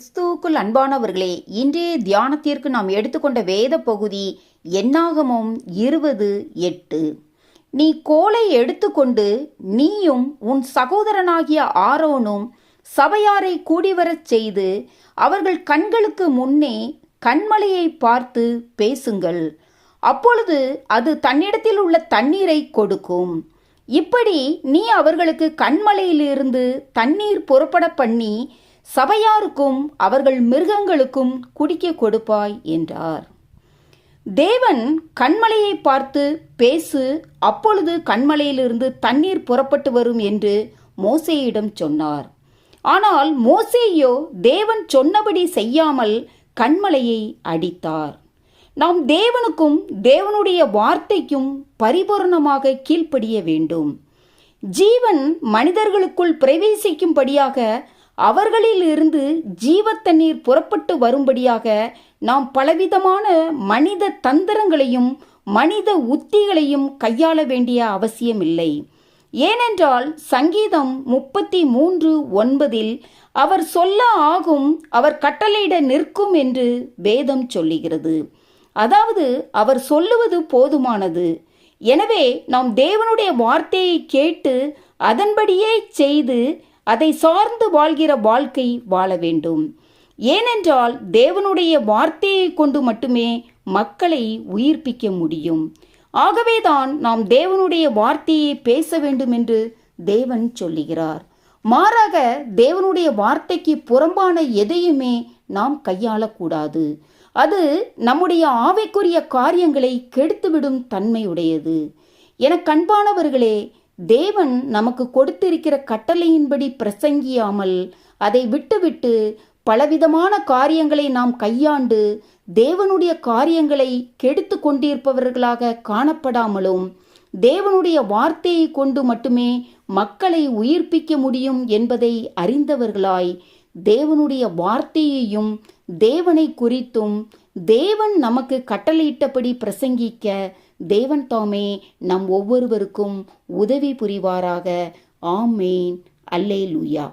கிறிஸ்துவுக்குள் அன்பானவர்களே, இன்றைய தியானத்திற்கு நாம் எடுத்துக்கொண்ட வேத பகுதி என்னாகமம் 20:8. நீ கோலை எடுத்துக்கொண்டு நீயும் உன் சகோதரனாகிய ஆரோனும் சபையாரை கூடிவரச் செய்து அவர்கள் கண்களுக்கு முன்னே கன்மலையை பார்த்து பேசுங்கள். அப்பொழுது அது தன்னிடத்தில் உள்ள தண்ணீரை கொடுக்கும். இப்படி நீ அவர்களுக்கு கன்மலையிலிருந்து தண்ணீர் புறப்பட பண்ணி சபையாருக்கும் அவர்கள் மிருகங்களுக்கும் குடிக்க கொடுப்பாய் என்றார். தேவன் கன்மலையை பார்த்து பேசு, அப்பொழுது கன்மலையிலிருந்து தண்ணீர் புறப்பட்டு வரும் என்று மோசேயிடம் சொன்னார். ஆனால் மோசேயோ தேவன் சொன்னபடி செய்யாமல் கன்மலையை அடித்தார். நாம் தேவனுக்கும் தேவனுடைய வார்த்தைக்கும் பரிபூரணமாக கீழ்ப்படிய வேண்டும். ஜீவன் மனிதர்களுக்குள் பிரவேசிக்கும்படியாக அவர்களிலிருந்து ஜீவ தண்ணீர் புறப்பட்டு வரும்படியாக நாம் பலவிதமான மனித தந்திரங்களையும் மனித உத்திகளையும் கையாள வேண்டிய அவசியமில்லை. ஏனென்றால் சங்கீதம் 33:9 அவர் சொல்ல ஆகும், அவர் கட்டளையிட நிற்கும் என்று வேதம் சொல்லுகிறது. அதாவது அவர் சொல்லுவது போதுமானது. எனவே நாம் தேவனுடைய வார்த்தையை கேட்டு அதன்படியே செய்து அதை சார்ந்து வாழ்கிற வாழ்க்கை வாழ வேண்டும். ஏனென்றால் தேவனுடைய வார்த்தையை கொண்டு மட்டுமே மக்களை உயிர்ப்பிக்க முடியும். ஆகவேதான் நாம் தேவனுடைய வார்த்தையை பேச வேண்டும் என்று தேவன் சொல்லுகிறார். மாறாக தேவனுடைய வார்த்தைக்கு புறம்பான எதையுமே நாம் கையாளக்கூடாது. அது நம்முடைய ஆவிக்குரிய காரியங்களை கெடுத்துவிடும் தன்மையுடையது. என கண்பானவர்களே, தேவன் நமக்கு கொடுத்திருக்கிற கட்டளையின்படி பிரசங்கியாமல் அதை விட்டுவிட்டு பலவிதமான காரியங்களை நாம் கையாண்டு தேவனுடைய காரியங்களை கெடுத்து கொண்டிருப்பவர்களாக காணப்படாமலும் தேவனுடைய வார்த்தையை கொண்டு மட்டுமே மக்களை உயிர்ப்பிக்க முடியும் என்பதை அறிந்தவர்களாய் தேவனுடைய வார்த்தையையும் தேவனை குறித்தும் தேவன் நமக்கு கட்டளையிட்டபடி பிரசங்கிக்க தேவன் தாமே நம் ஒவ்வொருவருக்கும் உதவி புரிவாராக. ஆமேன். அல்லேலூயா.